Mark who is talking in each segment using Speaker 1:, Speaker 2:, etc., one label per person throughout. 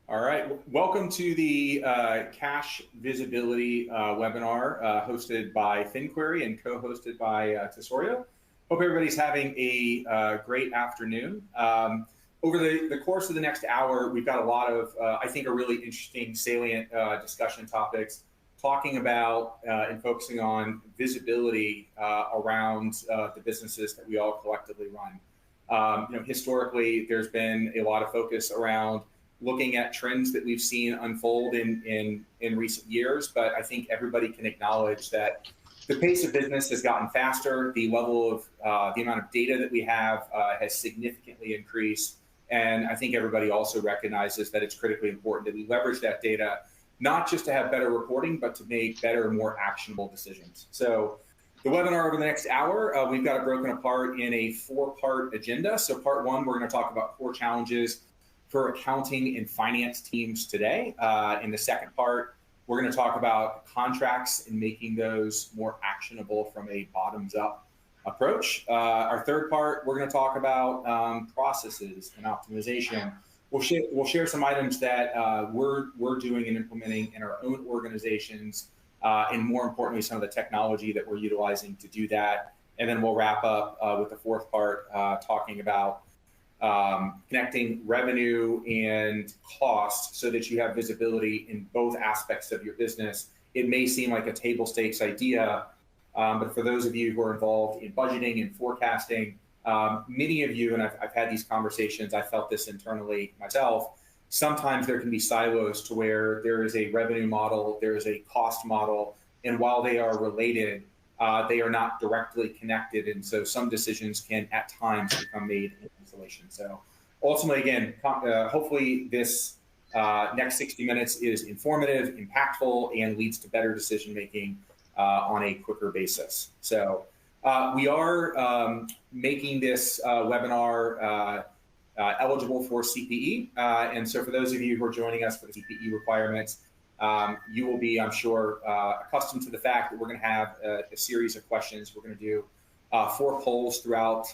Speaker 1: All right, welcome to the Cash Visibility webinar hosted by FinQuery and co-hosted by Tesorio. Hope everybody's having a great afternoon. Over the course of the next hour, we've got a lot of, I think, a really interesting, salient discussion topics, talking about and focusing on visibility around the businesses that we all collectively run. Historically, there's been a lot of focus around looking at trends that we've seen unfold in recent years, but I think everybody can acknowledge that the pace of business has gotten faster. The level of the amount of data that we have has significantly increased. And I think everybody also recognizes that it's critically important that we leverage that data, not just to have better reporting, but to make better, more actionable decisions. So the webinar over the next hour, we've got it broken apart in a 4-part agenda. So part 1, we're going to talk about core challenges for accounting and finance teams today. In the second part, we're going to talk about contracts and making those more actionable from a bottoms-up approach. Our third part, we're going to talk about processes and optimization. We'll share some items that we're doing and implementing in our own organizations, and more importantly, some of the technology that we're utilizing to do that. And then we'll wrap up with the fourth part, talking about connecting revenue and cost so that you have visibility in both aspects of your business. It may seem like a table stakes idea, but for those of you who are involved in budgeting and forecasting, many of you, and I've had these conversations, I felt this internally myself, sometimes there can be silos to where there is a revenue model, there is a cost model, and while they are related, they are not directly connected. And so some decisions can at times become made in isolation. So ultimately, again, hopefully this next 60 minutes is informative, impactful, and leads to better decision-making on a quicker basis. So we are making this webinar eligible for CPE. And so for those of you who are joining us for the CPE requirements, you will be, I'm sure, accustomed to the fact that we're going to have a series of questions. We're going to do 4 polls throughout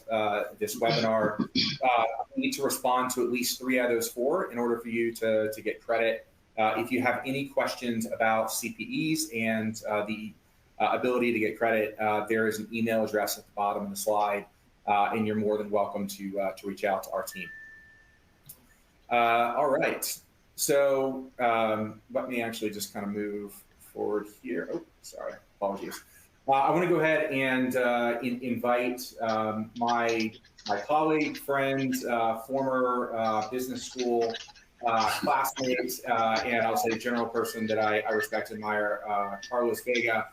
Speaker 1: this webinar. You need to respond to at least 3 out of those 4 in order for you to get credit. If you have any questions about CPEs and the ability to get credit, there is an email address at the bottom of the slide, and you're more than welcome to reach out to our team. All right. So let me actually just kind of move forward here. Oh, sorry, apologies. I want to go ahead and invite my colleague, friend, former business school classmate, and I'll say general person that I respect and admire, Carlos Vega.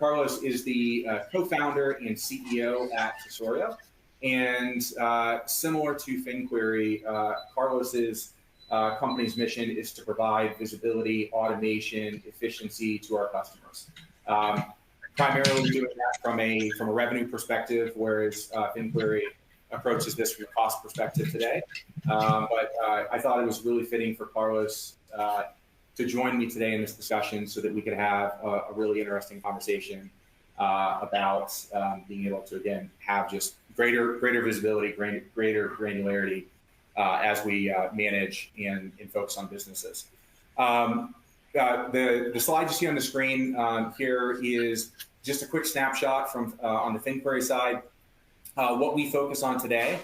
Speaker 1: Carlos is the co-founder and CEO at Tesorio. And similar to FinQuery, Carlos's company's mission is to provide visibility, automation, efficiency to our customers. Primarily doing that from a revenue perspective, whereas FinQuery approaches this from a cost perspective today. But I thought it was really fitting for Carlos to join me today in this discussion so that we could have a really interesting conversation about being able to, again, have just greater visibility, greater granularity as we manage and focus on businesses. The slide you see on the screen here is just a quick snapshot from on the FinQuery side. What we focus on today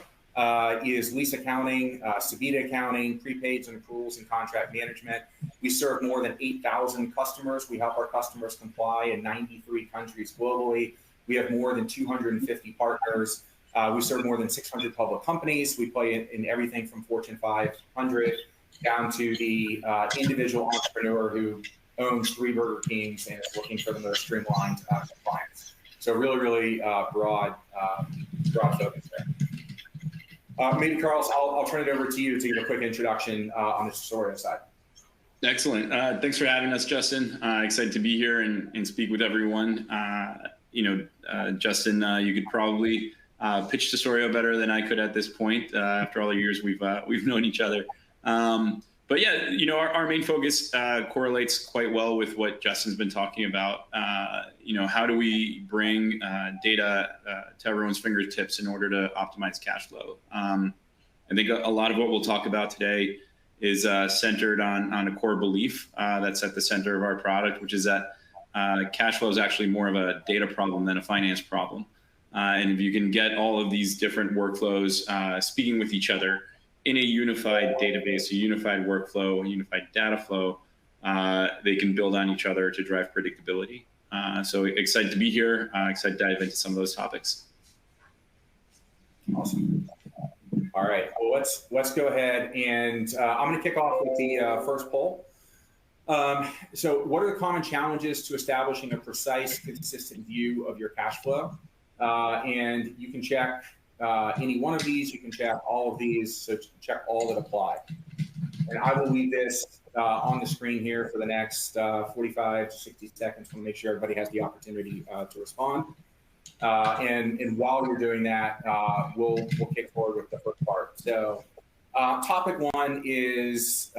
Speaker 1: is lease accounting, Sabita accounting, prepaids and accruals, and contract management. We serve more than 8,000 customers. We help our customers comply in 93 countries globally. We have more than 250 partners. We serve more than 600 public companies. We play in everything from Fortune 500 down to the individual entrepreneur who owns 3 Burger Kings and is looking for the most streamlined compliance. So really broad focus there. Maybe, Carlos, I'll turn it over to you to give a quick introduction on the Tesorio side.
Speaker 2: Excellent. Thanks for having us, Justin. Excited to be here and speak with everyone. Justin, you could probably pitch Tesorio better than I could at this point. After all the years we've known each other. But yeah, our main focus correlates quite well with what Justin's been talking about. How do we bring data to everyone's fingertips in order to optimize cash flow? I think a lot of what we'll talk about today is centered on a core belief that's at the center of our product, which is that cash flow is actually more of a data problem than a finance problem. And if you can get all of these different workflows speaking with each other in a unified database, a unified workflow, a unified data flow, they can build on each other to drive predictability. So excited to be here. Excited to dive into some of those topics.
Speaker 1: Awesome. All right, well, let's go ahead and I'm going to kick off with the first poll. So what are the common challenges to establishing a precise, consistent view of your cash flow? And you can check any one of these, you can check all of these, so check all that apply. And I will leave this on the screen here for the next 45 to 60 seconds to make sure everybody has the opportunity to respond. And while you're doing that, we'll kick forward with the first part. So topic one is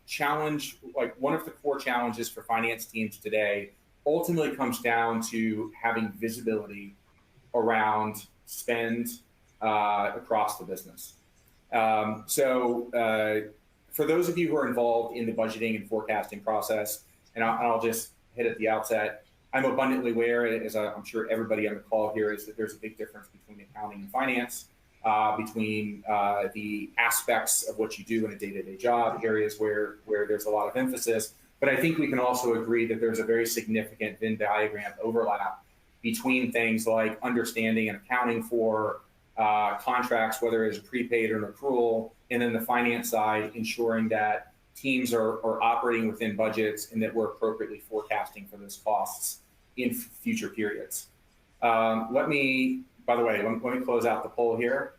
Speaker 1: challenge, like one of the core challenges for finance teams today ultimately comes down to having visibility around spend across the business. For those of you who are involved in the budgeting and forecasting process, and I'll just hit at the outset, I'm abundantly aware, as I'm sure everybody on the call here, is that there's a big difference between accounting and finance, between the aspects of what you do in a day-to-day job, areas where there's a lot of emphasis. But I think we can also agree that there's a very significant Venn diagram overlap between things like understanding and accounting for contracts, whether it's a prepaid or an accrual, and then the finance side, ensuring that teams are operating within budgets and that we're appropriately forecasting for those costs in future periods. By the way, let me close out the poll here.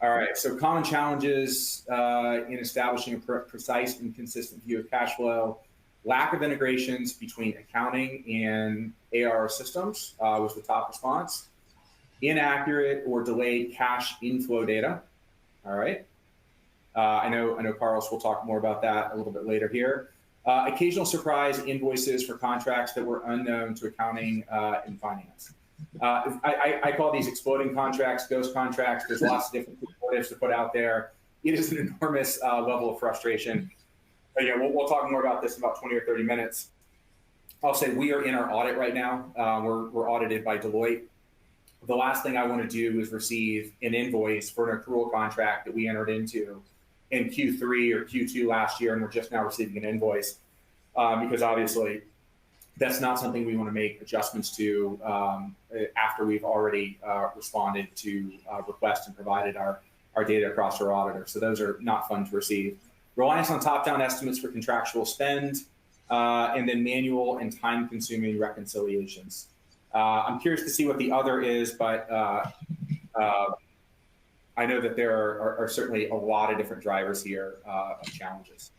Speaker 1: All right, so common challenges in establishing a precise and consistent view of cash flow. Lack of integrations between accounting and AR systems was the top response. Inaccurate or delayed cash inflow data. All right. I know Carlos will talk more about that a little bit later here. Occasional surprise invoices for contracts that were unknown to accounting and finance. I call these exploding contracts, ghost contracts. There's lots of different reports to put out there. It is an enormous level of frustration. But yeah, we'll talk more about this in about 20 or 30 minutes. I'll say we are in our audit right now. We're audited by Deloitte. The last thing I want to do is receive an invoice for an accrual contract that we entered into in Q3 or Q2 last year, and we're just now receiving an invoice because obviously that's not something we want to make adjustments to after we've already responded to requests and provided our data across our auditor. So those are not fun to receive. Reliance on top-down estimates for contractual spend, and then manual and time-consuming reconciliations. I'm curious to see what the other is, but I know that there are certainly a lot of different drivers here of challenges.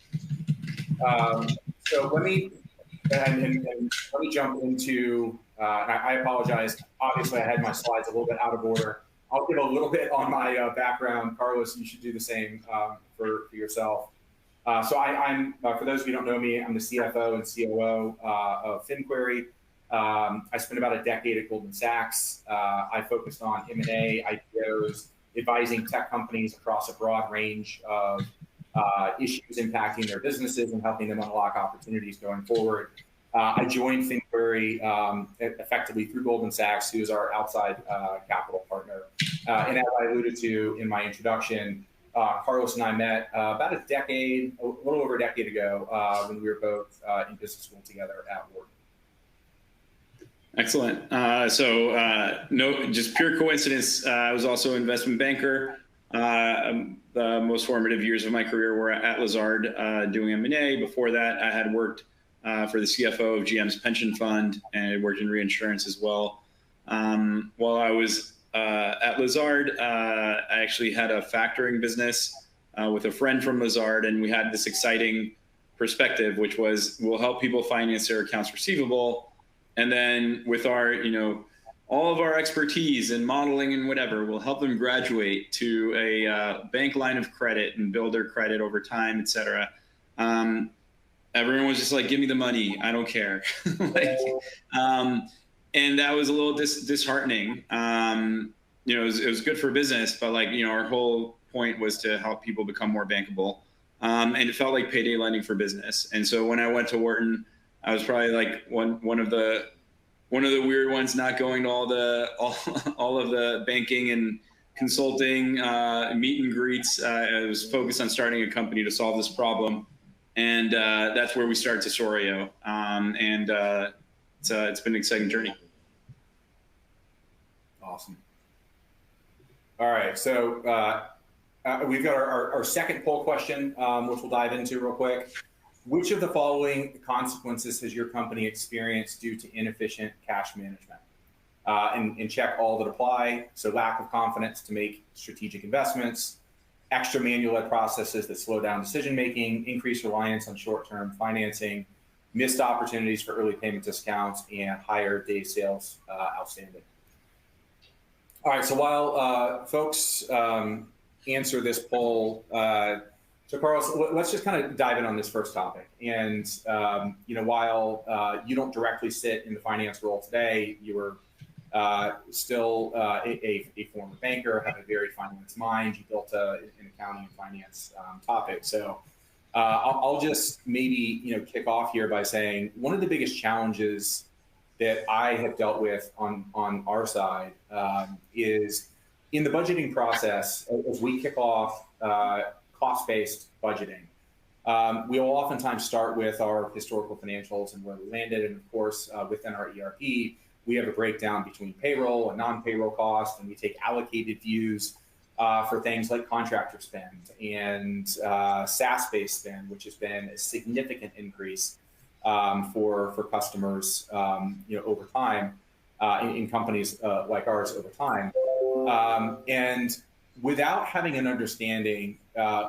Speaker 1: So let me jump into, I apologize. Obviously, I had my slides a little bit out of order. I'll give a little bit on my background. Carlos, you should do the same for yourself. So I'm for those of you who don't know me, I'm the CFO and COO of FinQuery. I spent about a decade at Goldman Sachs. I focused on M&A, IPOs, advising tech companies across a broad range of issues impacting their businesses and helping them unlock opportunities going forward. I joined FinQuery effectively through Goldman Sachs, who is our outside capital partner. And as I alluded to in my introduction, Carlos and I met about a little over a decade ago when we were both in business school together at Wharton.
Speaker 2: Excellent. No, just pure coincidence. I was also an investment banker. The most formative years of my career were at Lazard doing M&A. Before that, I had worked for the CFO of GM's pension fund and I worked in reinsurance as well. While I was at Lazard, I actually had a factoring business with a friend from Lazard, and we had this exciting perspective, which was we'll help people finance their accounts receivable. And then with our, all of our expertise in modeling and whatever, we'll help them graduate to a bank line of credit and build their credit over time, et cetera. Everyone was just like, give me the money. I don't care. And that was a little disheartening. It was good for business, but our whole point was to help people become more bankable. And it felt like payday lending for business. And so when I went to Wharton, I was probably like one of the weird ones, not going to all of the banking and consulting meet and greets. I was focused on starting a company to solve this problem, and that's where we started Tesorio. It's been an exciting journey.
Speaker 1: Awesome. All right, so we've got our second poll question, which we'll dive into real quick. Which of the following consequences has your company experienced due to inefficient cash management? And check all that apply. So lack of confidence to make strategic investments, extra manual processes that slow down decision-making, increased reliance on short-term financing, missed opportunities for early payment discounts, and higher day sales outstanding. All right, so while folks answer this poll, so Carlos, let's just kind of dive in on this first topic. And while you don't directly sit in the finance role today, you were still a former banker, have a very finance mind. You built an accounting and finance topic. So I'll just maybe kick off here by saying one of the biggest challenges that I have dealt with on our side is in the budgeting process. As we kick off cost-based budgeting, we will oftentimes start with our historical financials and where we landed, and of course within our ERP we have a breakdown between payroll and non-payroll costs, and we take allocated views for things like contractor spend and SaaS-based spend, which has been a significant increase for customers over time in companies like ours over time. And without having an understanding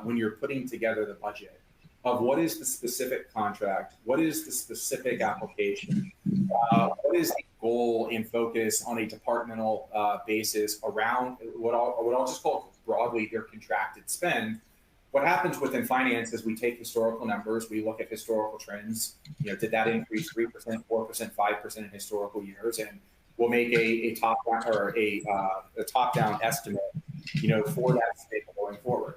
Speaker 1: when you're putting together the budget of what is the specific contract, what is the specific application, what is the goal and focus on a departmental basis around what I'll just call broadly their contracted spend. What happens within finance is we take historical numbers, we look at historical trends. Did that increase 3%, 4%, 5% in historical years, and we'll make a top-down or a top-down estimate, for that statement going forward.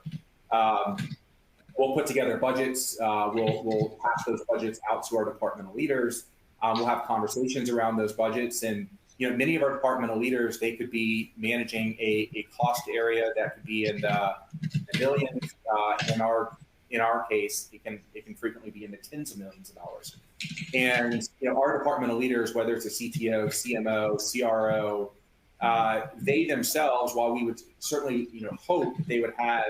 Speaker 1: We'll put together budgets. We'll pass those budgets out to our departmental leaders. We'll have conversations around those budgets, and many of our departmental leaders, they could be managing a cost area that could be in the millions. In our case, it can frequently be in the tens of millions of dollars. And our departmental leaders, whether it's a CTO, CMO, CRO, they themselves, while we would certainly hope that they would have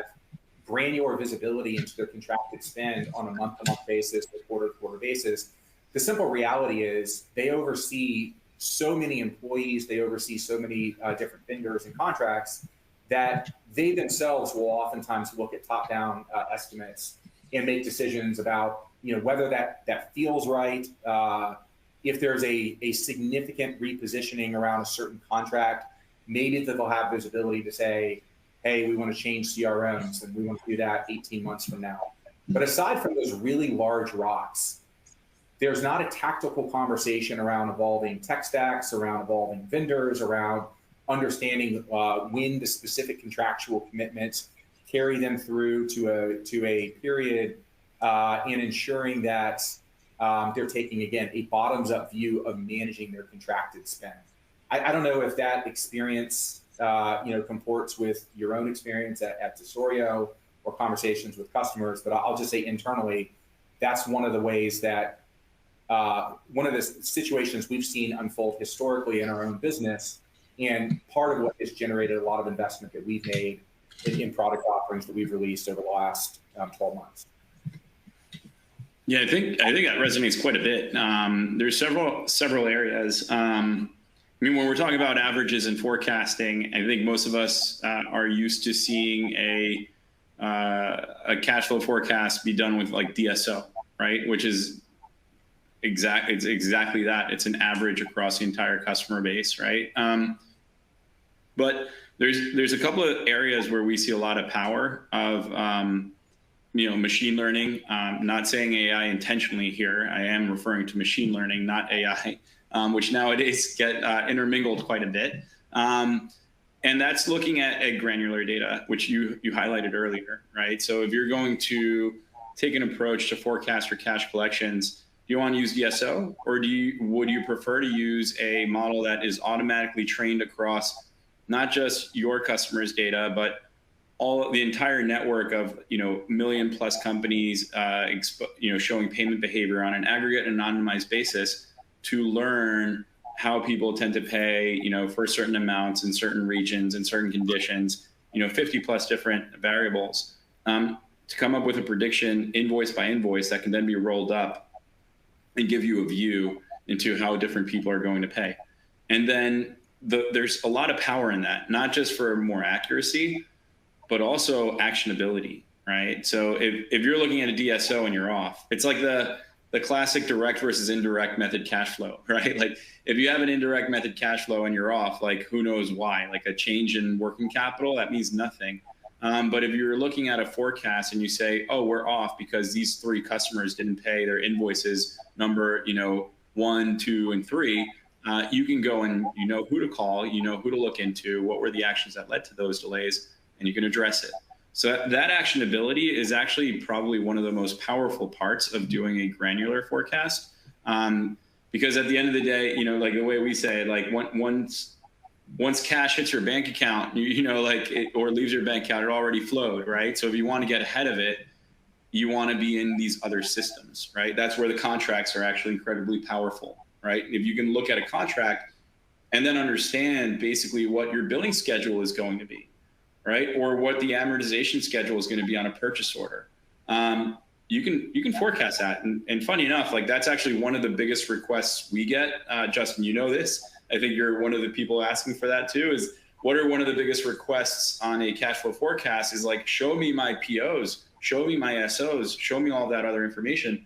Speaker 1: granular visibility into their contracted spend on a month-to-month basis, or quarter-to-quarter basis, the simple reality is they oversee so many employees, they oversee so many different vendors and contracts that they themselves will oftentimes look at top-down estimates and make decisions about whether that feels right. If there's a significant repositioning around a certain contract, maybe that they'll have visibility to say, hey, we want to change CRMs and we want to do that 18 months from now. But aside from those really large rocks, there's not a tactical conversation around evolving tech stacks, around evolving vendors, around understanding when the specific contractual commitments carry them through to a period, and ensuring that they're taking, again, a bottoms-up view of managing their contracted spend. I don't know if that experience comports with your own experience at Tesorio or conversations with customers, but I'll just say internally, that's one of the ways that one of the situations we've seen unfold historically in our own business, and part of what has generated a lot of investment that we've made in product offerings that we've released over the last 12 months.
Speaker 2: Yeah, I think that resonates quite a bit. There's several areas. When we're talking about averages and forecasting, I think most of us are used to seeing a cash flow forecast be done with like DSO, right? Which is exactly that. It's an average across the entire customer base, right? But there's a couple of areas where we see a lot of power of machine learning. Not saying AI intentionally here. I am referring to machine learning, not AI, which nowadays get intermingled quite a bit. And that's looking at granular data, which you highlighted earlier, right? So if you're going to take an approach to forecast for cash collections, do you want to use DSO, or would you prefer to use a model that is automatically trained across not just your customers' data, but the entire network of million plus companies, showing payment behavior on an aggregate and anonymized basis to learn how people tend to pay, for certain amounts in certain regions and certain conditions, 50 plus different variables, to come up with a prediction invoice by invoice that can then be rolled up and give you a view into how different people are going to pay. And then there's a lot of power in that, not just for more accuracy, but also actionability, right? So if you're looking at a DSO and you're off, it's like the classic direct versus indirect method cash flow, right? Like if you have an indirect method cash flow and you're off, like who knows why? Like a change in working capital, that means nothing. But if you're looking at a forecast and you say, oh, we're off because these 3 customers didn't pay their invoices number, 1, 2, and 3, you can go and you know who to call, you know who to look into, what were the actions that led to those delays, and you can address it. So that actionability is actually probably one of the most powerful parts of doing a granular forecast. Because at the end of the day, like the way we say it, like once cash hits your bank account, or leaves your bank account, it already flowed, right? So if you want to get ahead of it, you want to be in these other systems, right? That's where the contracts are actually incredibly powerful, right? If you can look at a contract and then understand basically what your billing schedule is going to be, right? Or what the amortization schedule is going to be on a purchase order. You can forecast that. And funny enough, like that's actually one of the biggest requests we get. Justin, you know this. I think you're one of the people asking for that too, is what are one of the biggest requests on a cash flow forecast is like, show me my POs, show me my SOs, show me all that other information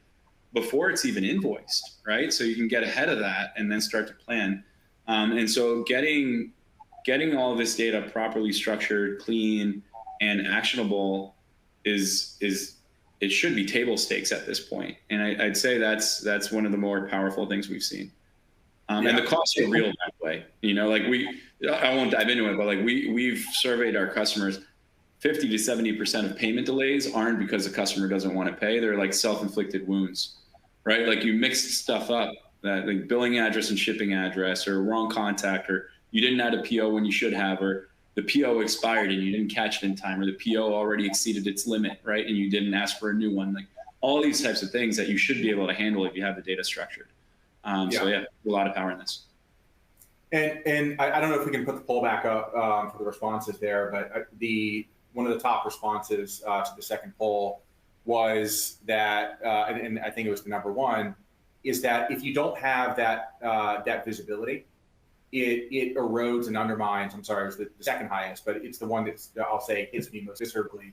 Speaker 2: before it's even invoiced, right? So you can get ahead of that and then start to plan. And so getting all of this data properly structured, clean, and actionable it should be table stakes at this point. And I'd say that's one of the more powerful things we've seen. And the costs are real that way. I won't dive into it, but like we've surveyed our customers, 50 to 70% of payment delays aren't because the customer doesn't want to pay. They're like self-inflicted wounds, right? Like you mixed stuff up, that like billing address and shipping address, or wrong contact, or you didn't add a PO when you should have, or the PO expired and you didn't catch it in time, or the PO already exceeded its limit, right? And you didn't ask for a new one. Like all these types of things that you should be able to handle if you have the data structured. So a lot of power in this.
Speaker 1: And I don't know if we can put the poll back up for the responses there, but one of the top responses to the second poll was that, and I think it was the number one, is that if you don't have that visibility, it erodes and undermines. I'm sorry, it was the second highest, but it's the one that's, I'll say, hits me most viscerally,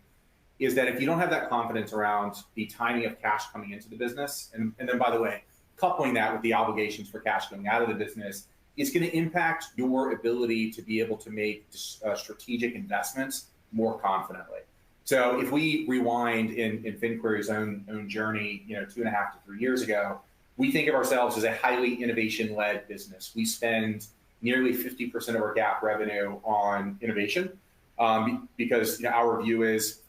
Speaker 1: is that if you don't have that confidence around the timing of cash coming into the business, and then by the way, coupling that with the obligations for cash going out of the business, it's going to impact your ability to be able to make strategic investments more confidently. So if we rewind in FinQuery's own journey, 2.5 to 3 years ago, we think of ourselves as a highly innovation-led business. We spend nearly 50% of our GAAP revenue on innovation because our view is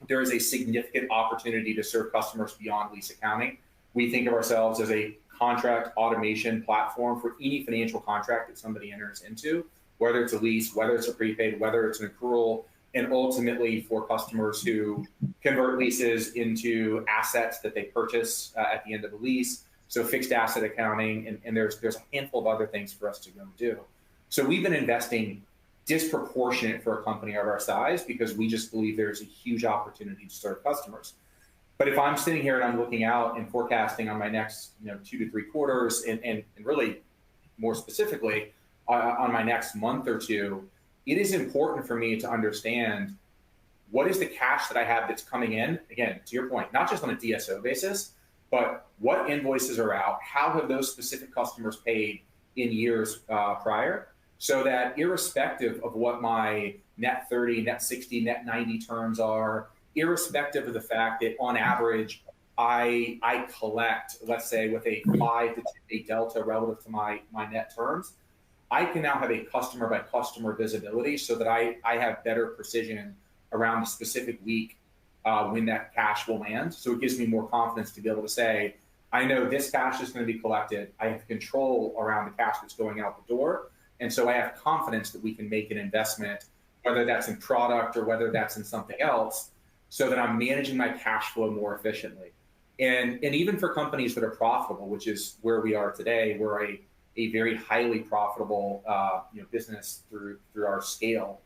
Speaker 1: there is a significant opportunity to serve customers beyond lease accounting. We think of ourselves as a contract automation platform for any financial contract that somebody enters into, whether it's a lease, whether it's a prepaid, whether it's an accrual, and ultimately for customers who convert leases into assets that they purchase at the end of the lease. So fixed asset accounting, and there's a handful of other things for us to go do. So we've been investing disproportionate for a company of our size because we just believe there's a huge opportunity to serve customers. But if I'm sitting here and I'm looking out and forecasting on my next 2 to 3 quarters, and really more specifically on my next month or two, it is important for me to understand what is the cash that I have that's coming in, again, to your point, not just on a DSO basis, but what invoices are out, how have those specific customers paid in years prior, so that irrespective of what my net 30, net 60, net 90 terms are, irrespective of the fact that on average, I collect, let's say with a 5 to 10 day delta relative to my net terms, I can now have a customer by customer visibility so that I have better precision around the specific week when that cash will land. So it gives me more confidence to be able to say, I know this cash is going to be collected. I have control around the cash that's going out the door. And so I have confidence that we can make an investment, whether that's in product or whether that's in something else, so that I'm managing my cash flow more efficiently. And even for companies that are profitable, which is where we are today, we're a very highly profitable business through our scale.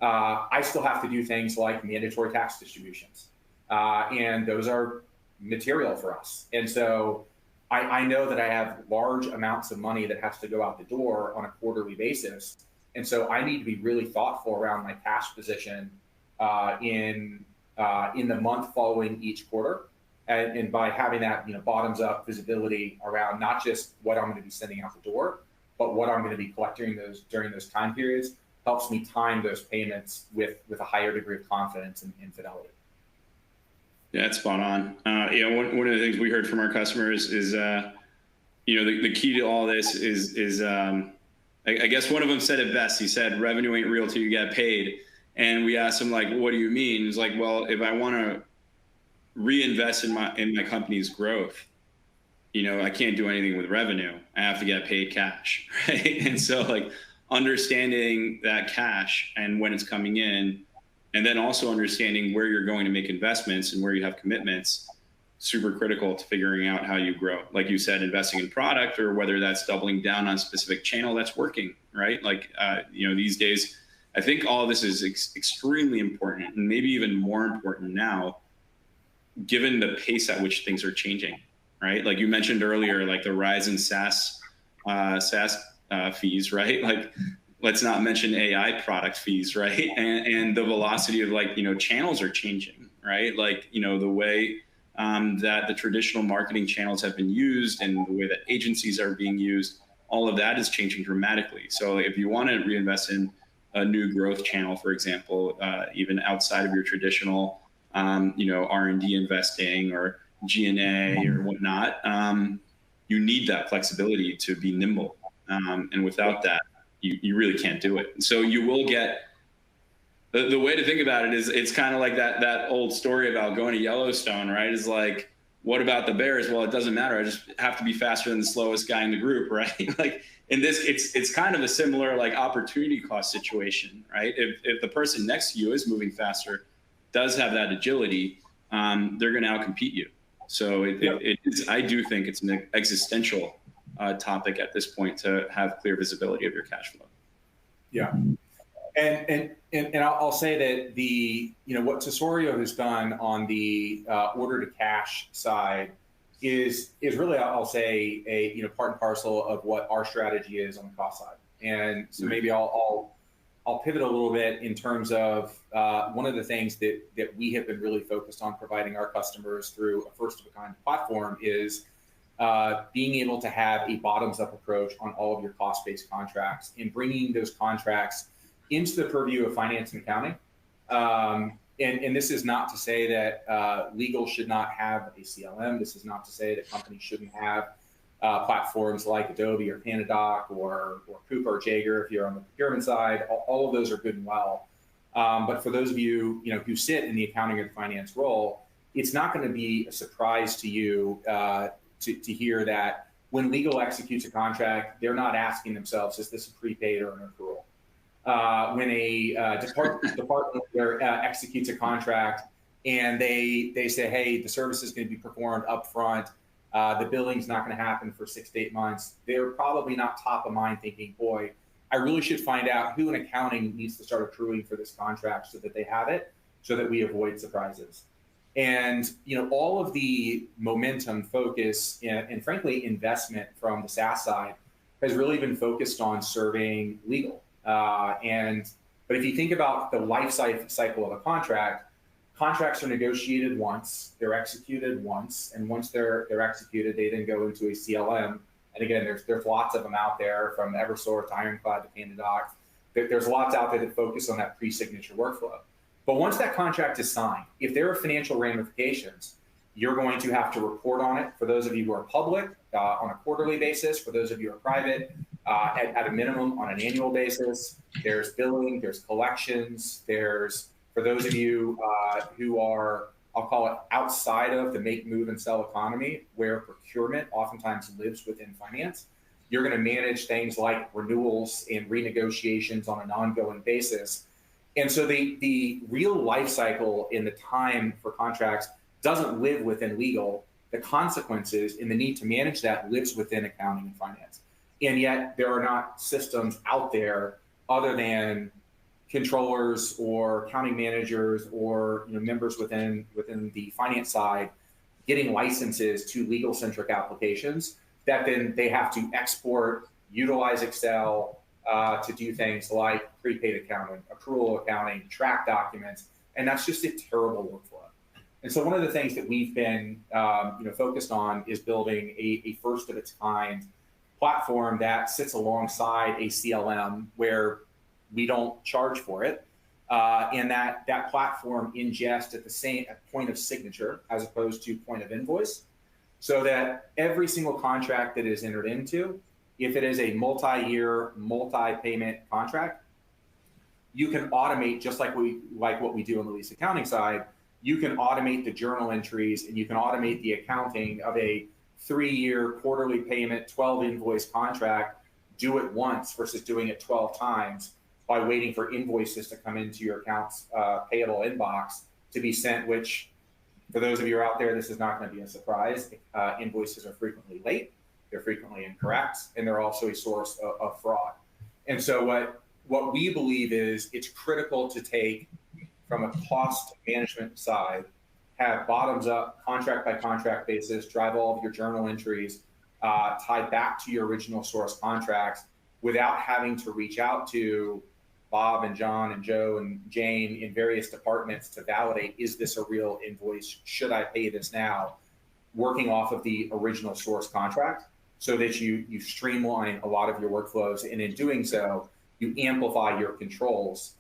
Speaker 1: I still have to do things like mandatory tax distributions. And those are material for us. And so I know that I have large amounts of money that has to go out the door on a quarterly basis. And so I need to be really thoughtful around my cash position in the month following each quarter. And by having that bottoms up visibility around not just what I'm going to be sending out the door, but what I'm going to be collecting during those time periods, helps me time those payments with a higher degree of confidence and fidelity.
Speaker 2: Yeah, it's spot on. One of the things we heard from our customers is, the key to all this is I guess one of them said it best. He said, revenue ain't real till you get paid. And we asked him, like, what do you mean? He's like, well, if I want to reinvest in my company's growth, I can't do anything with revenue. I have to get paid cash, right? And so, like, understanding that cash and when it's coming in, and then also understanding where you're going to make investments and where you have commitments, super critical to figuring out how you grow. Like you said, investing in product, or whether that's doubling down on a specific channel that's working, right? Like, these days, I think all of this is extremely important, and maybe even more important now, given the pace at which things are changing, right? Like you mentioned earlier, like the rise in SaaS fees, right? Like, let's not mention AI product fees, right? And the velocity of channels are changing, right? Like, the way that the traditional marketing channels have been used and the way that agencies are being used, all of that is changing dramatically. So if you want to reinvest in a new growth channel, for example, even outside of your traditional, R&D investing or G&A or whatnot, you need that flexibility to be nimble. And without that, you really can't do it. So you will get, the way to think about it is, it's kind of like that old story about going to Yellowstone, right? Is like, what about the bears? Well, it doesn't matter. I just have to be faster than the slowest guy in the group, right? Like in this, it's kind of a similar like opportunity cost situation, right? If the person next to you is moving faster, does have that agility, they're going to outcompete you. So I do think it's an existential topic at this point to have clear visibility of your cash flow.
Speaker 1: Yeah. And I'll say that what Tesorio has done on the order to cash side is really, I'll say, a part and parcel of what our strategy is on the cost side. And so maybe I'll pivot a little bit in terms of one of the things that we have been really focused on providing our customers through a first of a kind platform is being able to have a bottoms up approach on all of your cost-based contracts and bringing those contracts into the purview of finance and accounting. And this is not to say that legal should not have a CLM. This is not to say that companies shouldn't have platforms like Adobe or Panadoc or Coupa or Jaeger if you're on the procurement side. All of those are good and well. But for those of you, who sit in the accounting or the finance role, it's not going to be a surprise to you to hear that when legal executes a contract, they're not asking themselves, is this a prepaid or an accrual? When a department executes a contract and they say, hey, the service is going to be performed up front, the billing's not going to happen for 6 to 8 months, they're probably not top of mind thinking, boy, I really should find out who in accounting needs to start accruing for this contract so that they have it, so that we avoid surprises. And all of the momentum, focus, and frankly, investment from the SaaS side has really been focused on serving legal. But if you think about the life cycle of a contract, contracts are negotiated once, they're executed once, and once they're executed, they then go into a CLM. And again, there's lots of them out there, from Eversource to Ironclad to Panadoc. There's lots out there that focus on that pre-signature workflow. But once that contract is signed, if there are financial ramifications, you're going to have to report on it. For those of you who are public, on a quarterly basis. For those of you who are private, at a minimum on an annual basis. There's billing, there's collections, there's, for those of you who are, I'll call it outside of the make, move, and sell economy, where procurement oftentimes lives within finance, you're going to manage things like renewals and renegotiations on an ongoing basis. And so the real life cycle in the time for contracts doesn't live within legal. The consequences and the need to manage that lives within accounting and finance. And yet there are not systems out there other than controllers or accounting managers or members within the finance side getting licenses to legal centric applications that then they have to export, utilize Excel to do things like prepaid accounting, accrual accounting, track documents, and that's just a terrible workflow. And so one of the things that we've been focused on is building a first of its kind platform that sits alongside a CLM where we don't charge for it, and that platform ingests at the same point of signature as opposed to point of invoice, so that every single contract that is entered into, if it is a multi-year, multi-payment contract, you can automate, just like what we do on the lease accounting side. You can automate the journal entries and you can automate the accounting of a 3-year quarterly payment, 12 invoice contract. Do it once versus doing it 12 times by waiting for invoices to come into your accounts payable inbox to be sent, which for those of you out there, this is not going to be a surprise. Invoices are frequently late, they're frequently incorrect, and they're also a source of fraud. And so what we believe is it's critical to take from a cost management side, have bottoms up, contract by contract basis, drive all of your journal entries, tied back to your original source contracts without having to reach out to Bob and John and Joe and Jane in various departments to validate, is this a real invoice? Should I pay this now? Working off of the original source contract so that you streamline a lot of your workflows. And in doing so, you amplify your controls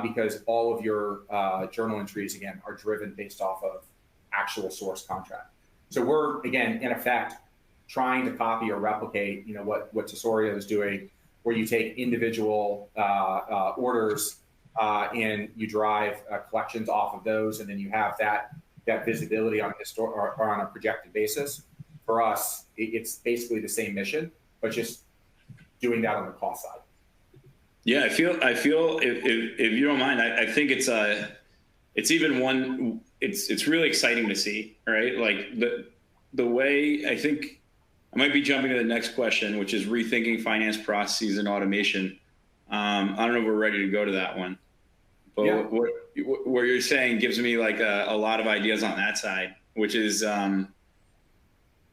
Speaker 1: because all of your journal entries, again, are driven based off of actual source contract. So we're, again, in effect, trying to copy or replicate, what Tesorio is doing, where you take individual orders and you drive collections off of those, and then you have that visibility on or on a projected basis. For us, it's basically the same mission, but just doing that on the cost side.
Speaker 2: Yeah, I feel if you don't mind, I think it's even one. It's really exciting to see, right? Like the way I think. I might be jumping to the next question, which is rethinking finance processes and automation. I don't know if we're ready to go to that one, but yeah. What you're saying gives me like a lot of ideas on that side, which is,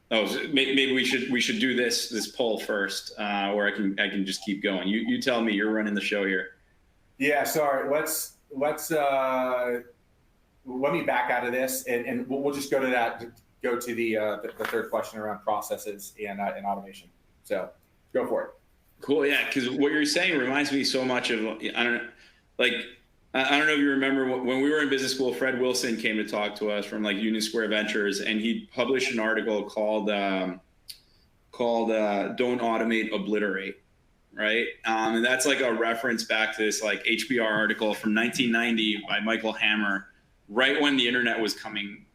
Speaker 2: maybe we should do this poll first, or I can just keep going. You tell me, you're running the show here.
Speaker 1: Yeah, sorry. Let's let me back out of this, and we'll just go to that. Go to the third question around processes and automation. So go for it.
Speaker 2: Cool, yeah, because what you're saying reminds me so much of, I don't know if you remember when we were in business school, Fred Wilson came to talk to us from like Union Square Ventures, and he published an article called Don't Automate, Obliterate, right? And that's like a reference back to this like HBR article from 1990 by Michael Hammer, right when the internet was coming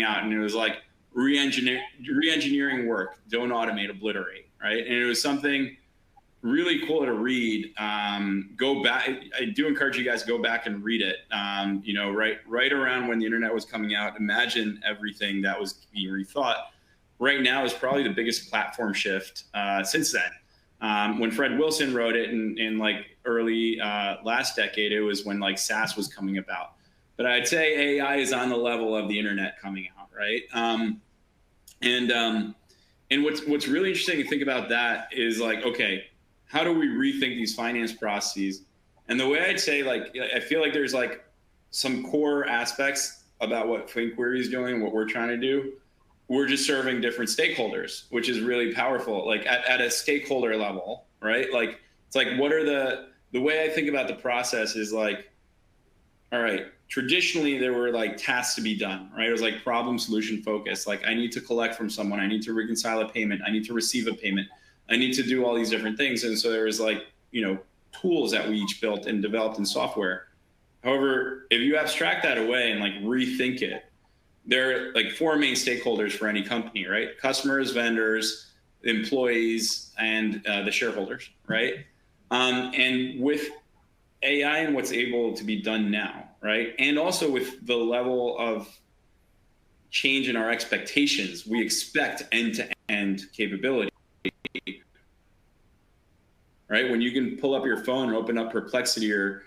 Speaker 2: out, and it was like re-engineering work, don't automate, obliterate, right? And it was something really cool to read. Go back. I do encourage you guys to go back and read it. Right around when the internet was coming out, imagine everything that was being rethought. Right now is probably the biggest platform shift since then. When Fred Wilson wrote it in like early last decade, it was when like SaaS was coming about. But I'd say AI is on the level of the internet coming out, right? And what's really interesting to think about that is like, okay, how do we rethink these finance processes? And the way I'd say, like, I feel like there's like some core aspects about what FinQuery is doing, what we're trying to do. We're just serving different stakeholders, which is really powerful. Like at a stakeholder level, right? Like it's like, what are the way I think about the process is like, all right, traditionally there were like tasks to be done, right? It was like problem solution focus. Like I need to collect from someone, I need to reconcile a payment, I need to receive a payment, I need to do all these different things. And so there was like, tools that we each built and developed in software. However, if you abstract that away and like rethink it, there are like four main stakeholders for any company, right? Customers, vendors, employees, and the shareholders, right? And with AI and what's able to be done now, right? And also with the level of change in our expectations, we expect end-to-end capability, right? When you can pull up your phone and open up Perplexity or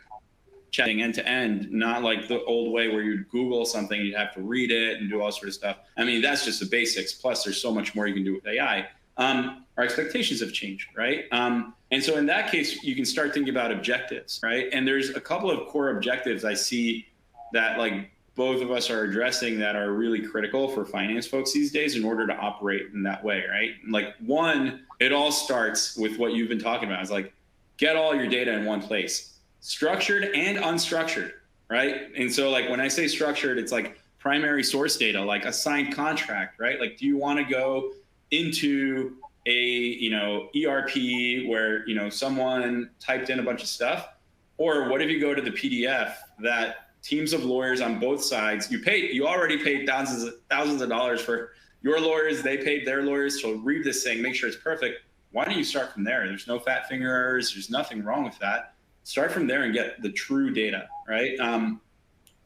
Speaker 2: chatting end-to-end, not like the old way where you'd Google something, you'd have to read it and do all sorts of stuff. I mean, that's just the basics. Plus, there's so much more you can do with AI. Our expectations have changed, right? And so in that case, you can start thinking about objectives, right? And there's a couple of core objectives I see that like both of us are addressing that are really critical for finance folks these days in order to operate in that way, right? Like one, it all starts with what you've been talking about. It's like, get all your data in one place, structured and unstructured, right? And so like when I say structured, it's like primary source data, like a signed contract, right? Like, do you want to go into a ERP where someone typed in a bunch of stuff, or what if you go to the PDF that teams of lawyers on both sides, you already paid thousands of dollars for your lawyers, they paid their lawyers to read this thing, make sure it's perfect. Why don't you start from there? There's no fat finger errors, there's nothing wrong with that. Start from there and get the true data, right?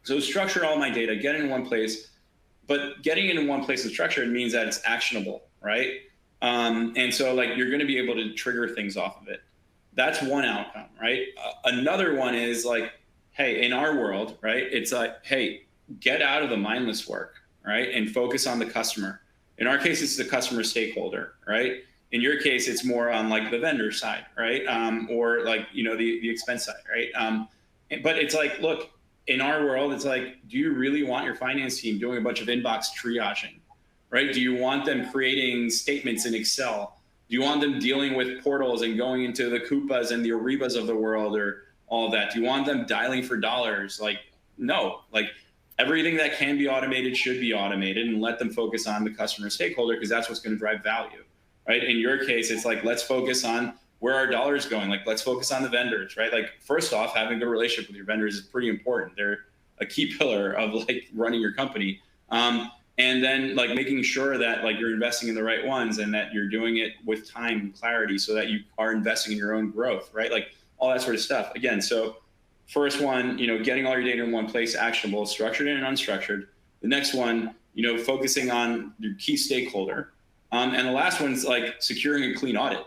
Speaker 2: So structure all my data, get it in one place, but getting it in one place and structured means that it's actionable, right? And so like you're going to be able to trigger things off of it. That's one outcome, right? Another one is like, hey, in our world, right? It's like, hey, get out of the mindless work, right? And focus on the customer. In our case, it's the customer stakeholder, right? In your case, it's more on like the vendor side, right? Or like, the expense side, right? But it's like, look, in our world, it's like, do you really want your finance team doing a bunch of inbox triaging, right? Do you want them creating statements in Excel? Do you want them dealing with portals and going into the Coupas and the Aribas of the world or all of that? Do you want them dialing for dollars? Like, no, like everything that can be automated should be automated, and let them focus on the customer stakeholder, because that's what's going to drive value, right? In your case, it's like, let's focus on where our dollars going. Like, let's focus on the vendors, right? Like, first off, having a good relationship with your vendors is pretty important. They're a key pillar of like running your company. And then like making sure that like you're investing in the right ones and that you're doing it with time and clarity so that you are investing in your own growth, right? Like all that sort of stuff. Again, so first one, getting all your data in one place, actionable, structured and unstructured. The next one, focusing on your key stakeholder. And the last one's like securing a clean audit,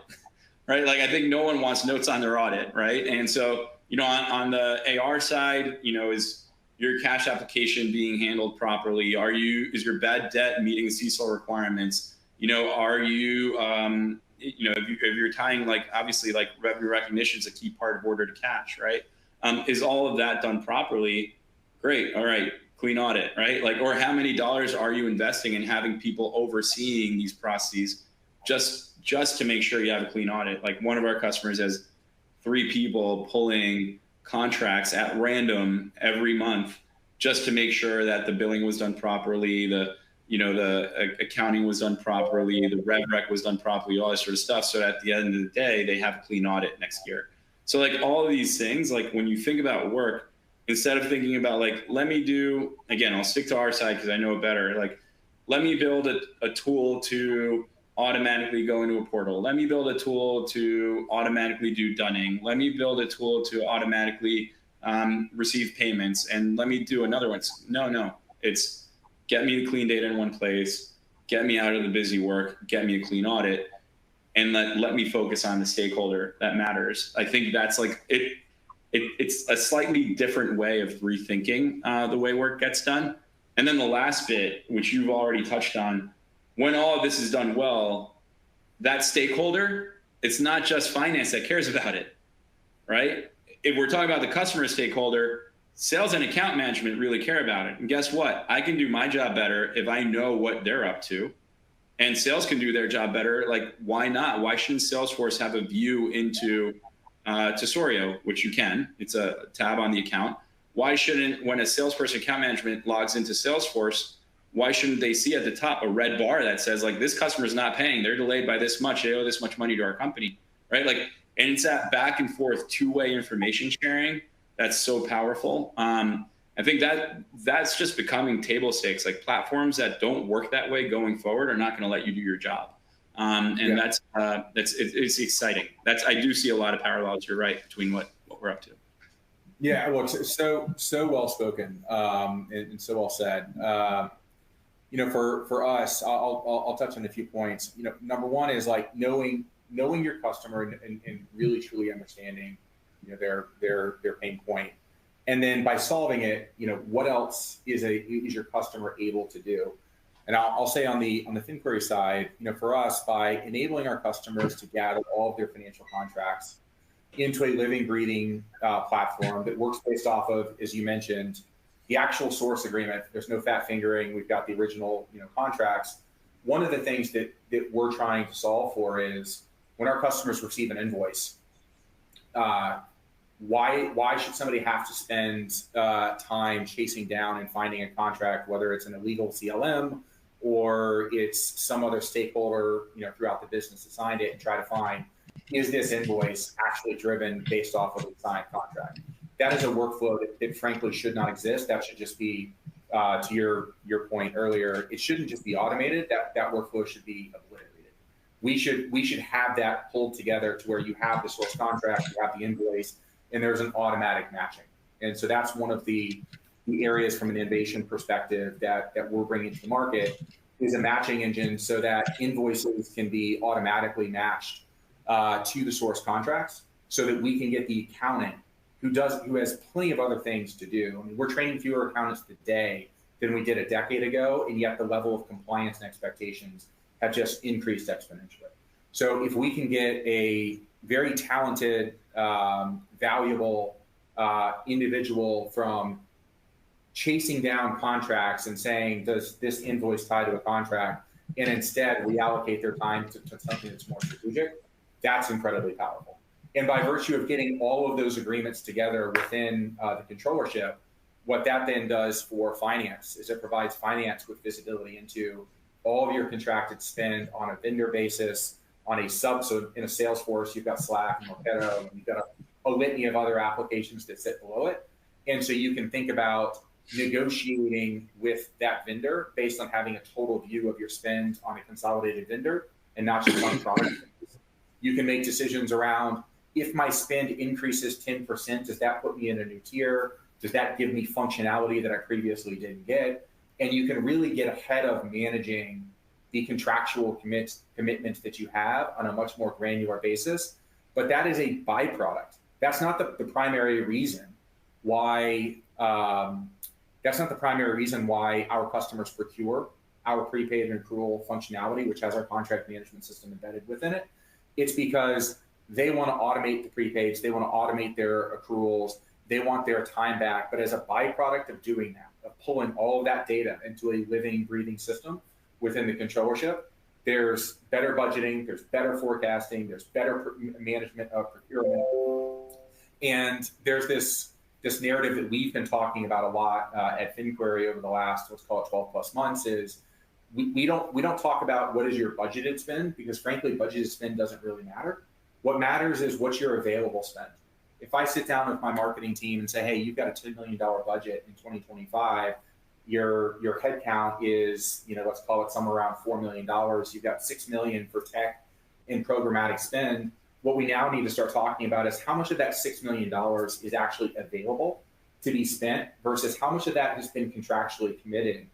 Speaker 2: right? Like I think no one wants notes on their audit, right? And so, on the AR side, is your cash application being handled properly? Is your bad debt meeting CECL requirements? Are you, if you're tying like, obviously like revenue recognition is a key part of order to cash, right? Is all of that done properly? Great, all right, clean audit, right? Like, or how many dollars are you investing in having people overseeing these processes just to make sure you have a clean audit? Like one of our customers has 3 people pulling contracts at random every month just to make sure that the billing was done properly, the accounting was done properly, the rev rec was done properly, all that sort of stuff. So at the end of the day, they have a clean audit next year. So like all of these things, like when you think about work, instead of thinking about like, let me do, again, I'll stick to our side because I know it better. Like, let me build a tool to automatically go into a portal. Let me build a tool to automatically do dunning. Let me build a tool to automatically receive payments. And let me do another one. No, it's get me the clean data in one place, get me out of the busy work, get me a clean audit, and let me focus on the stakeholder that matters. I think that's like, it's a slightly different way of rethinking the way work gets done. And then the last bit, which you've already touched on, when all of this is done well, that stakeholder, it's not just finance that cares about it, right? If we're talking about the customer stakeholder, sales and account management really care about it. And guess what? I can do my job better if I know what they're up to. And sales can do their job better. Like, why not? Why shouldn't Salesforce have a view into Tesorio, which you can? It's a tab on the account. Why shouldn't, when a salesperson account management logs into Salesforce, why shouldn't they see at the top a red bar that says like, this customer is not paying, they're delayed by this much, they owe this much money to our company, right? Like, and it's that back and forth two-way information sharing that's so powerful. I think that's just becoming table stakes. Like, platforms that don't work that way going forward are not going to let you do your job. And it's exciting. I do see a lot of parallels. You're right, between what we're up to.
Speaker 1: Yeah, well, so well spoken, and so well said. For us, I'll touch on a few points. Number one is like knowing your customer and really truly understanding, their pain point, and then by solving it, what else is your customer able to do? And I'll say on the FinQuery side, for us, by enabling our customers to gather all of their financial contracts into a living, breathing platform that works based off of, as you mentioned, the actual source agreement. There's no fat fingering. We've got the original, contracts. One of the things that we're trying to solve for is when our customers receive an invoice, why should somebody have to spend time chasing down and finding a contract, whether it's an illegal CLM or it's some other stakeholder, throughout the business that signed it, and try to find, is this invoice actually driven based off of a signed contract? That is a workflow that frankly should not exist. That should just be, to your point earlier, it shouldn't just be automated. That workflow should be obliterated. We should have that pulled together to where you have the source contract, you have the invoice, and there's an automatic matching. And so that's one of the areas from an innovation perspective that we're bringing to the market, is a matching engine so that invoices can be automatically matched to the source contracts, so that we can get the accountant who has plenty of other things to do. I mean, we're training fewer accountants today than we did a decade ago, and yet the level of compliance and expectations have just increased exponentially. So if we can get a very talented, valuable individual from chasing down contracts and saying, does this invoice tie to a contract, and instead reallocate their time to something that's more strategic, that's incredibly powerful. And by virtue of getting all of those agreements together within the controllership, what that then does for finance is it provides finance with visibility into all of your contracted spend on a vendor basis, on a sub. So in a Salesforce, you've got Slack and Marketo, and you've got a litany of other applications that sit below it. And so you can think about negotiating with that vendor based on having a total view of your spend on a consolidated vendor and not just on product. You can make decisions around, if my spend increases 10%, does that put me in a new tier? Does that give me functionality that I previously didn't get? And you can really get ahead of managing the contractual commitments that you have on a much more granular basis. But that is a byproduct. That's not the primary reason why. That's not the primary reason why our customers procure our prepaid and accrual functionality, which has our contract management system embedded within it. It's because they want to automate the prepaids, they want to automate their accruals, they want their time back. But as a byproduct of doing that, of pulling all of that data into a living, breathing system within the controllership, there's better budgeting, there's better forecasting, there's better management of procurement. And there's this narrative that we've been talking about a lot at FinQuery over the last, let's call it 12 plus months, is we don't talk about what is your budgeted spend, because frankly, budgeted spend doesn't really matter. What matters is what's your available spend. If I sit down with my marketing team and say, hey, you've got a $10 million budget in 2025, your headcount is, let's call it somewhere around $4 million. You've got $6 million for tech and programmatic spend. What we now need to start talking about is how much of that $6 million is actually available to be spent versus how much of that has been contractually committed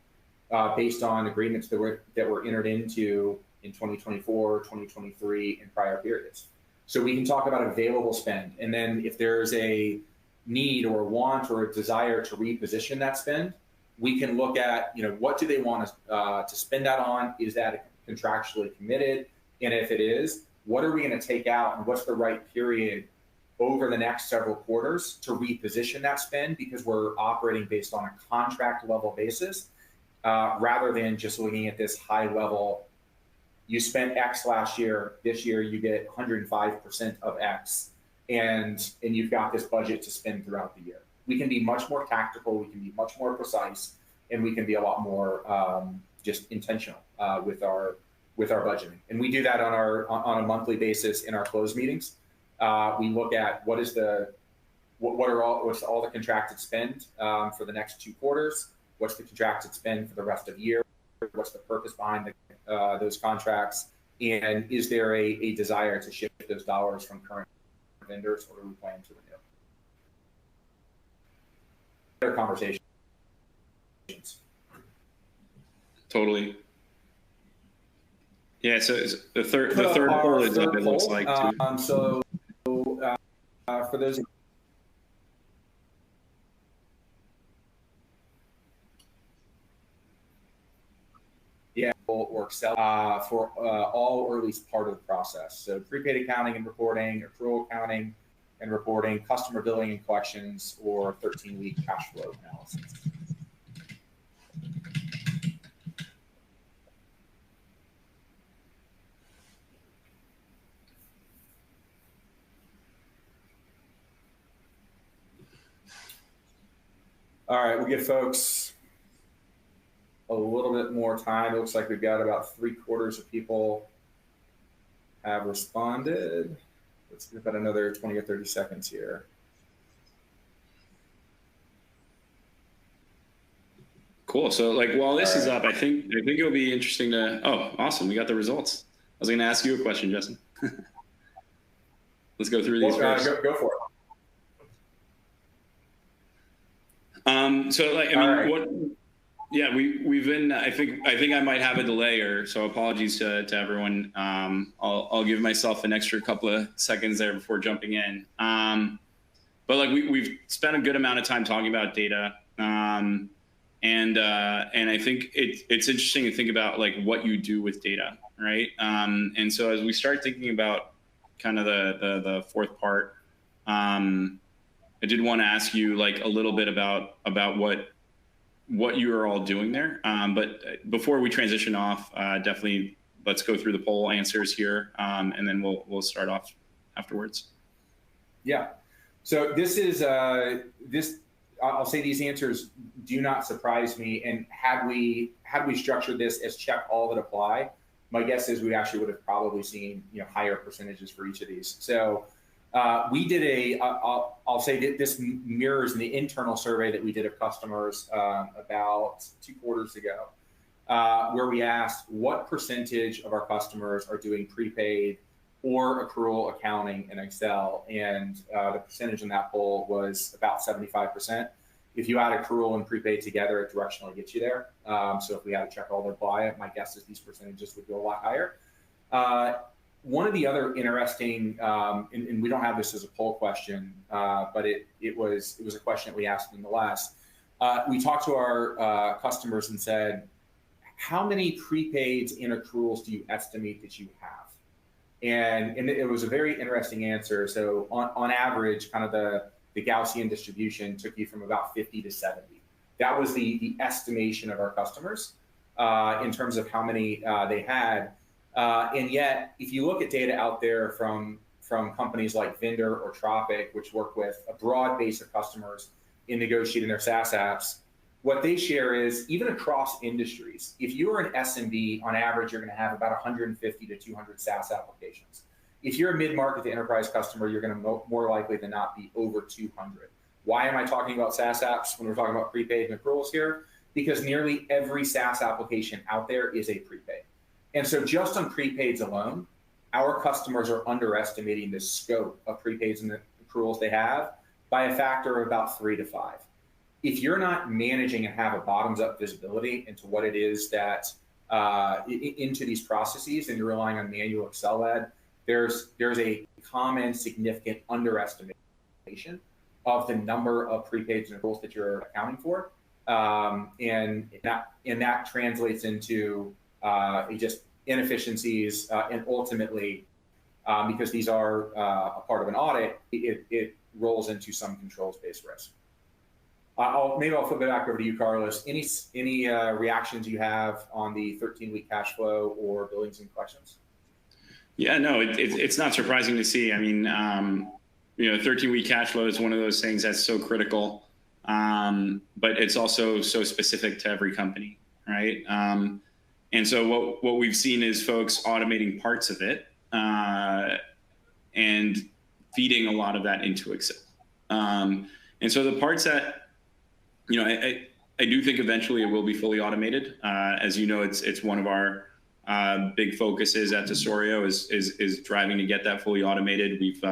Speaker 1: based on agreements that were entered into in 2024, 2023, and prior periods. So we can talk about available spend. And then if there's a need or a want or a desire to reposition that spend, we can look at, what do they want to spend that on? Is that contractually committed? And if it is, what are we going to take out, and what's the right period over the next several quarters to reposition that spend, because we're operating based on a contract level basis rather than just looking at this high level. You spent X last year, this year you get 105% of X, and you've got this budget to spend throughout the year. We can be much more tactical, we can be much more precise, and we can be a lot more just intentional with our budgeting. And we do that on a monthly basis in our close meetings. We look at what's all the contracted spend for the next 2 quarters, what's the contracted spend for the rest of the year, what's the purpose behind those contracts, and is there a desire to shift those dollars from current vendors, or do we plan to renew? Their conversations.
Speaker 2: Totally. Yeah. So the third poll is what it looks like too.
Speaker 1: For those. Yeah, or Excel for all or at least part of the process. So prepaid accounting and reporting, accrual accounting and reporting, customer billing and collections, or 13-week cash flow analysis. All right, we'll give folks a little bit more time. It looks like we've got about 3/4 of people have responded. Let's give about another 20 or 30 seconds here.
Speaker 2: Cool. So like while this is up, I think it'll be interesting to, oh, awesome. We got the results. I was going to ask you a question, Justin. Let's go through these first.
Speaker 1: Go for it.
Speaker 2: So like, I mean, we've been, I think I might have a delay, or so apologies to everyone. I'll give myself an extra couple of seconds there before jumping in. But like we've spent a good amount of time talking about data. And I think it's interesting to think about like what you do with data, right? And so as we start thinking about kind of the fourth part, I did want to ask you like a little bit about what you are all doing there. But before we transition off, definitely let's go through the poll answers here, and then we'll start off afterwards.
Speaker 1: Yeah. So this is I'll say these answers do not surprise me. And had we structured this as check all that apply, my guess is we actually would have probably seen higher percentages for each of these. So we did I'll say that this mirrors in the internal survey that we did of customers about 2 quarters ago, where we asked what percentage of our customers are doing prepaid or accrual accounting in Excel, and the percentage in that poll was about 75%. If you add accrual and prepaid together, it directionally gets you there. So if we had to check all that apply, my guess is these percentages would go a lot higher. One of the other interesting, and we don't have this as a poll question, but it was a question that we asked nonetheless. We talked to our customers and said, how many prepaids and accruals do you estimate that you have? And it was a very interesting answer. So on average, kind of the Gaussian distribution took you from about 50 to 70. That was the estimation of our customers in terms of how many they had. And yet, if you look at data out there from companies like Vendor or Tropic, which work with a broad base of customers in negotiating their SaaS apps, what they share is even across industries, if you're an SMB, on average, you're going to have about 150 to 200 SaaS applications. If you're a mid-market to enterprise customer, you're going to more likely than not be over 200. Why am I talking about SaaS apps when we're talking about prepaid and accruals here? Because nearly every SaaS application out there is a prepaid. And so just on prepaids alone, our customers are underestimating the scope of prepaids and the accruals they have by a factor of about 3 to 5. If you're not managing and have a bottoms-up visibility into what it is that into these processes, and you're relying on manual Excel-led, there's a common significant underestimation of the number of prepaids and accruals that you're accounting for, and that translates into just inefficiencies, and ultimately, because these are a part of an audit, it rolls into some controls-based risk. Maybe I'll flip it back over to you, Carlos. Any reactions you have on the 13-week cash flow or billings and collections?
Speaker 2: Yeah, no, it's not surprising to see. I mean, 13-week cash flow is one of those things that's so critical but it's also so specific to every company, right? And so what we've seen is folks automating parts of it and feeding a lot of that into Excel. And so the parts that, I do think eventually it will be fully automated. As you know, it's one of our big focuses at Tesorio is driving to get that fully automated. We've,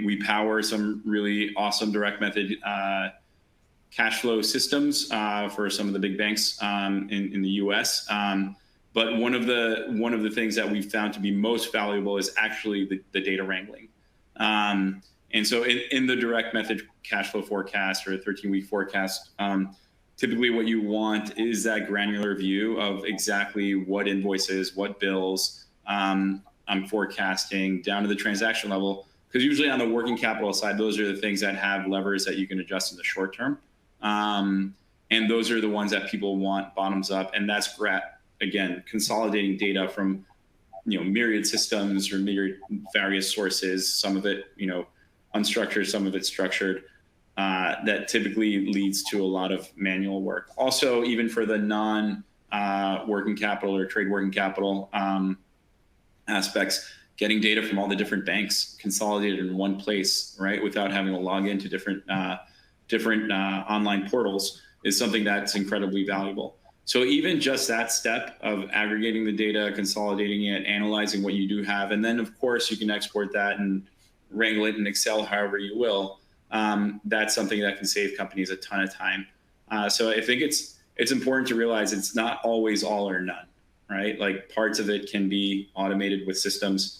Speaker 2: we power some really awesome direct method cash flow systems for some of the big banks in the U.S. But one of the things that we've found to be most valuable is actually the data wrangling. And so in the direct method cash flow forecast or a 13-week forecast, typically what you want is that granular view of exactly what invoices, what bills I'm forecasting down to the transaction level. Because usually on the working capital side, those are the things that have levers that you can adjust in the short term. And those are the ones that people want bottoms up. And that's great. Again, consolidating data from myriad systems or myriad various sources, some of it unstructured, some of it structured, that typically leads to a lot of manual work. Also, even for the non-working capital or trade working capital aspects, getting data from all the different banks consolidated in one place, right, without having to log into different online portals is something that's incredibly valuable. So even just that step of aggregating the data, consolidating it, analyzing what you do have, and then of course you can export that and wrangle it in Excel however you will. That's something that can save companies a ton of time. So I think it's important to realize it's not always all or none, right? Like parts of it can be automated with systems.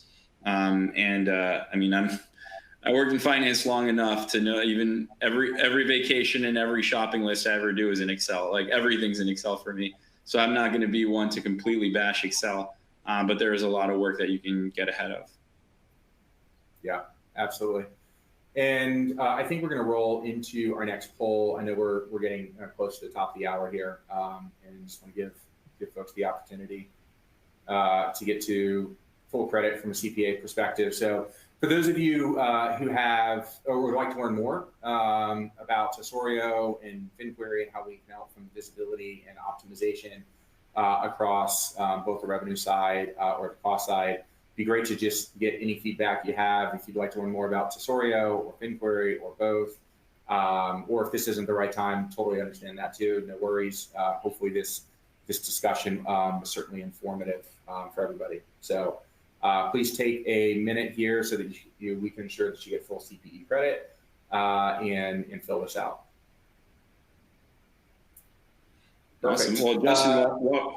Speaker 2: I worked in finance long enough to know even every vacation and every shopping list I ever do is in Excel. Like everything's in Excel for me. So I'm not going to be one to completely bash Excel, but there is a lot of work that you can get ahead of.
Speaker 1: Yeah, absolutely. And I think we're going to roll into our next poll. I know we're getting close to the top of the hour here, and just want to give folks the opportunity to get to full credit from a CPA perspective. So for those of you who have or would like to learn more about Tesorio and FinQuery and how we can help from visibility and optimization across both the revenue side or the cost side, be great to just get any feedback you have. If you'd like to learn more about Tesorio or FinQuery or both, or if this isn't the right time, totally understand that too. No worries. Hopefully this discussion was certainly informative for everybody. So please take a minute here so that we can ensure that you get full CPE credit and fill this out.
Speaker 2: Perfect. Awesome. Well, Justin,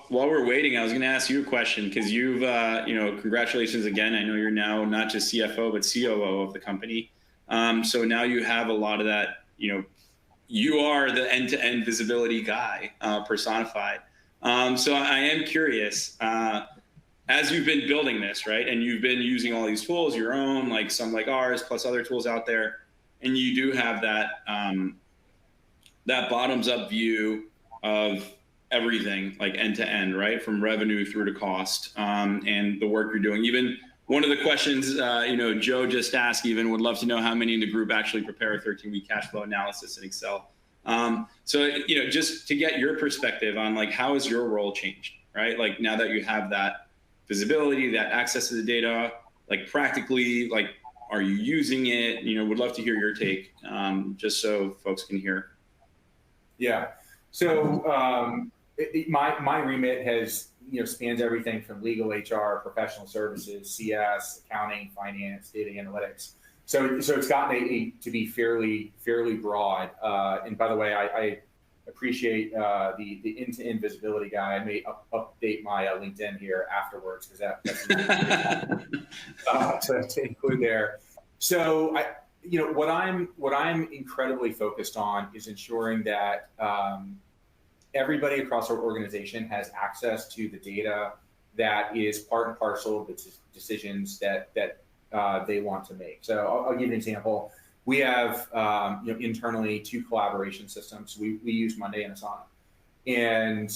Speaker 2: while we're waiting, I was going to ask you a question because you've, congratulations again. I know you're now not just CFO, but COO of the company. So now you have a lot of that, you are the end-to-end visibility guy personified. So I am curious, as you've been building this, right, and you've been using all these tools, your own, like some like ours, plus other tools out there, and you do have that, that bottoms-up view of everything, like end to end, right? From revenue through to cost, and the work you're doing. Even one of the questions, Joe just asked, even would love to know how many in the group actually prepare a 13-week cash flow analysis in Excel. So, just to get your perspective on like, how has your role changed, right? Like now that you have that visibility, that access to the data, like practically, like, are you using it? Would love to hear your take, just so folks can hear.
Speaker 1: Yeah. So my remit has spans everything from legal, HR, professional services, CS, accounting, finance, data analytics. So it's gotten to be fairly broad. And by the way, I appreciate the end-to-end visibility guy. I may update my LinkedIn here afterwards because that's to include there. So what I'm incredibly focused on is ensuring that everybody across our organization has access to the data that is part and parcel of the decisions that they want to make. So I'll give you an example. We have internally 2 collaboration systems. We use Monday and Asana. And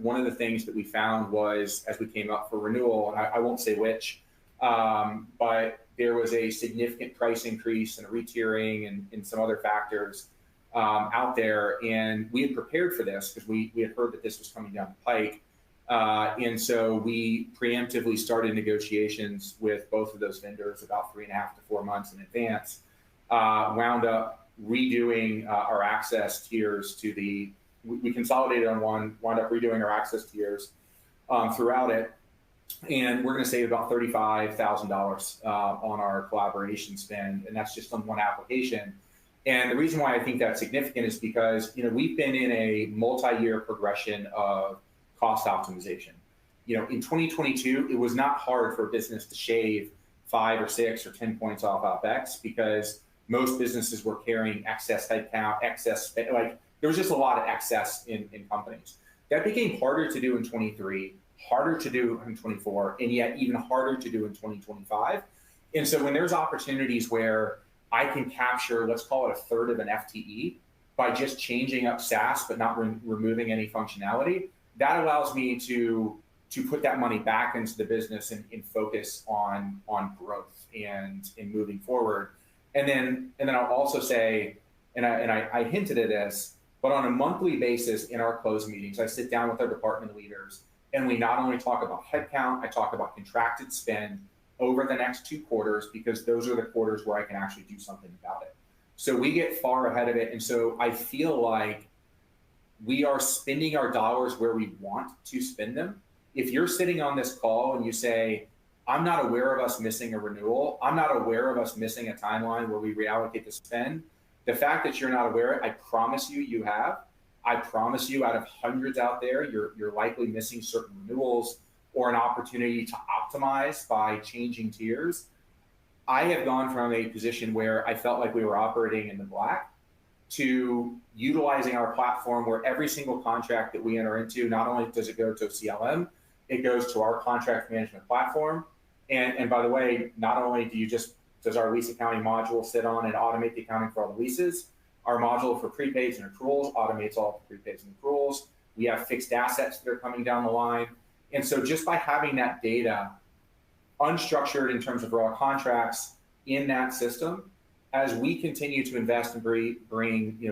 Speaker 1: one of the things that we found was, as we came up for renewal, and I won't say which, but there was a significant price increase and a retiering and some other factors out there, and we had prepared for this because we had heard that this was coming down the pike. And so we preemptively started negotiations with both of those vendors about 3.5 to 4 months in advance, wound up redoing our access tiers to we consolidated on one, wound up redoing our access tiers throughout it. And we're going to save about $35,000 on our collaboration spend, and that's just on one application. And the reason why I think that's significant is because we've been in a multi-year progression of cost optimization. In 2022, it was not hard for a business to shave 5 or 6 or 10 points off OpEx because most businesses were carrying excess headcount, excess, like there was just a lot of excess in companies. That became harder to do in 23, harder to do in 24, and yet even harder to do in 2025. And so when there's opportunities where I can capture, let's call it 1/3 of an FTE by just changing up SaaS but not removing any functionality, that allows me to put that money back into the business and focus on growth and moving forward. And then I'll also say, and I hinted at this, but on a monthly basis in our close meetings, I sit down with our department leaders and we not only talk about headcount, I talk about contracted spend over the next 2 quarters, because those are the quarters where I can actually do something about it. So we get far ahead of it. And so I feel like we are spending our dollars where we want to spend them. If you're sitting on this call and you say, I'm not aware of us missing a renewal, I'm not aware of us missing a timeline where we reallocate the spend, the fact that you're not aware, I promise you have. I promise you, out of hundreds out there, you're likely missing certain renewals or an opportunity to optimize by changing tiers. I have gone from a position where I felt like we were operating in the black to utilizing our platform where every single contract that we enter into, not only does it go to a CLM, it goes to our contract management platform. And by the way, not only does our lease accounting module sit on and automate the accounting for all the leases, our module for prepaids and accruals automates all the prepaids and accruals. We have fixed assets that are coming down the line. And so just by having that data unstructured in terms of raw contracts in that system, as we continue to invest and bring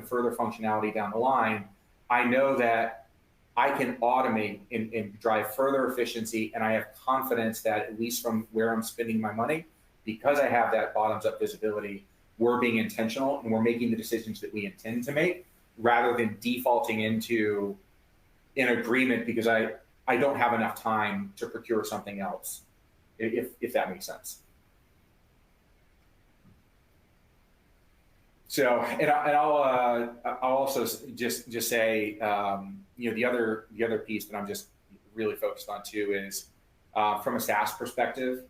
Speaker 1: further functionality down the line, I know that I can automate and drive further efficiency. And I have confidence that, at least from where I'm spending my money, because I have that bottoms up visibility, we're being intentional and we're making the decisions that we intend to make, rather than defaulting into an agreement because I don't have enough time to procure something else, if that makes sense. So, and I'll also just say, the other piece that I'm just really focused on too is from a SaaS perspective,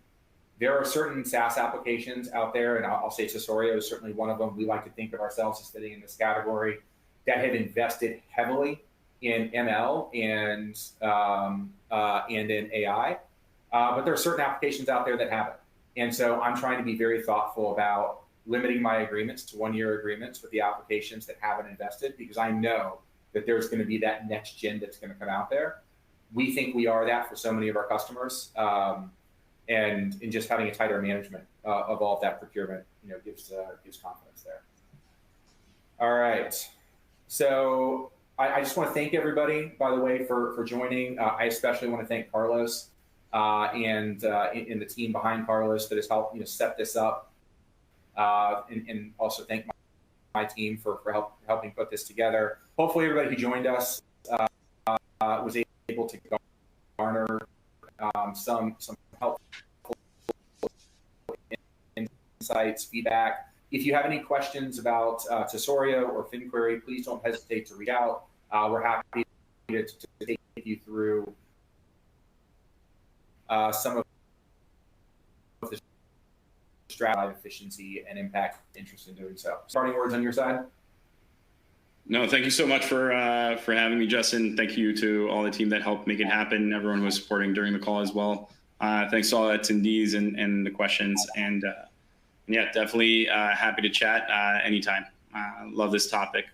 Speaker 1: there are certain SaaS applications out there, and I'll say Tesorio is certainly one of them. We like to think of ourselves as fitting in this category, that have invested heavily in ML and in AI, but there are certain applications out there that haven't. And so I'm trying to be very thoughtful about limiting my agreements to 1-year agreements with the applications that haven't invested, because I know that there's going to be that next gen that's going to come out there. We think we are that for so many of our customers, and in just having a tighter management of all of that procurement, gives confidence there. All right, so I just want to thank everybody, by the way, for joining. I especially want to thank Carlos and the team behind Carlos that has helped set this up, and also thank my team for helping put this together. Hopefully, everybody who joined us was able to garner some helpful insights, feedback. If you have any questions about Tesorio or FinQuery, please don't hesitate to reach out. We're happy to take you through some of the strategy, efficiency, and impact interest in doing so. Starting words on your side?
Speaker 2: No, thank you so much for having me, Justin. Thank you to all the team that helped make it happen, everyone who was supporting during the call as well. Thanks to all the attendees and the questions. And yeah, definitely happy to chat anytime. Love this topic.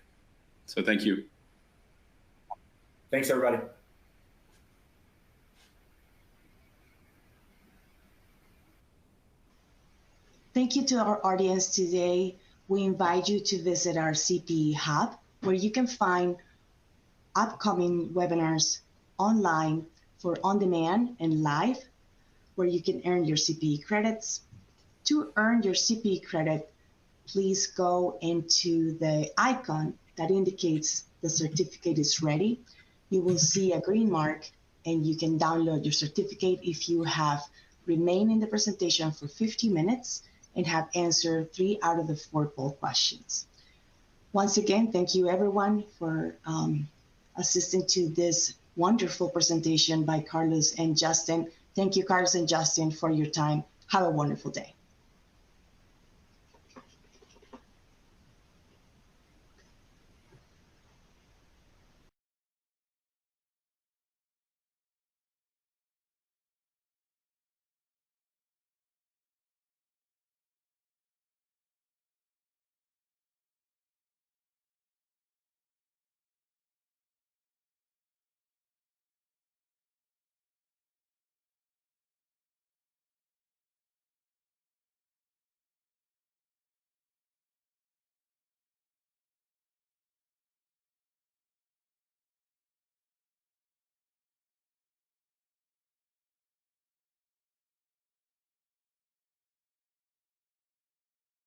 Speaker 2: So thank you.
Speaker 1: Thanks, everybody.
Speaker 3: Thank you to our audience today. we invite you to visit our CPE Hub, where you can find upcoming webinars online for on-demand and live, where you can earn your CPE credits. To earn your CPE credit, please go into the icon that indicates the certificate is ready. You will see a green mark, and you can download your certificate if you have remained in the presentation for 50 minutes and have answered 3 out of the 4 poll questions. Once again, thank you everyone for assisting to this wonderful presentation by Carlos and Justin. Thank you, Carlos and Justin, for your time. Have a wonderful day.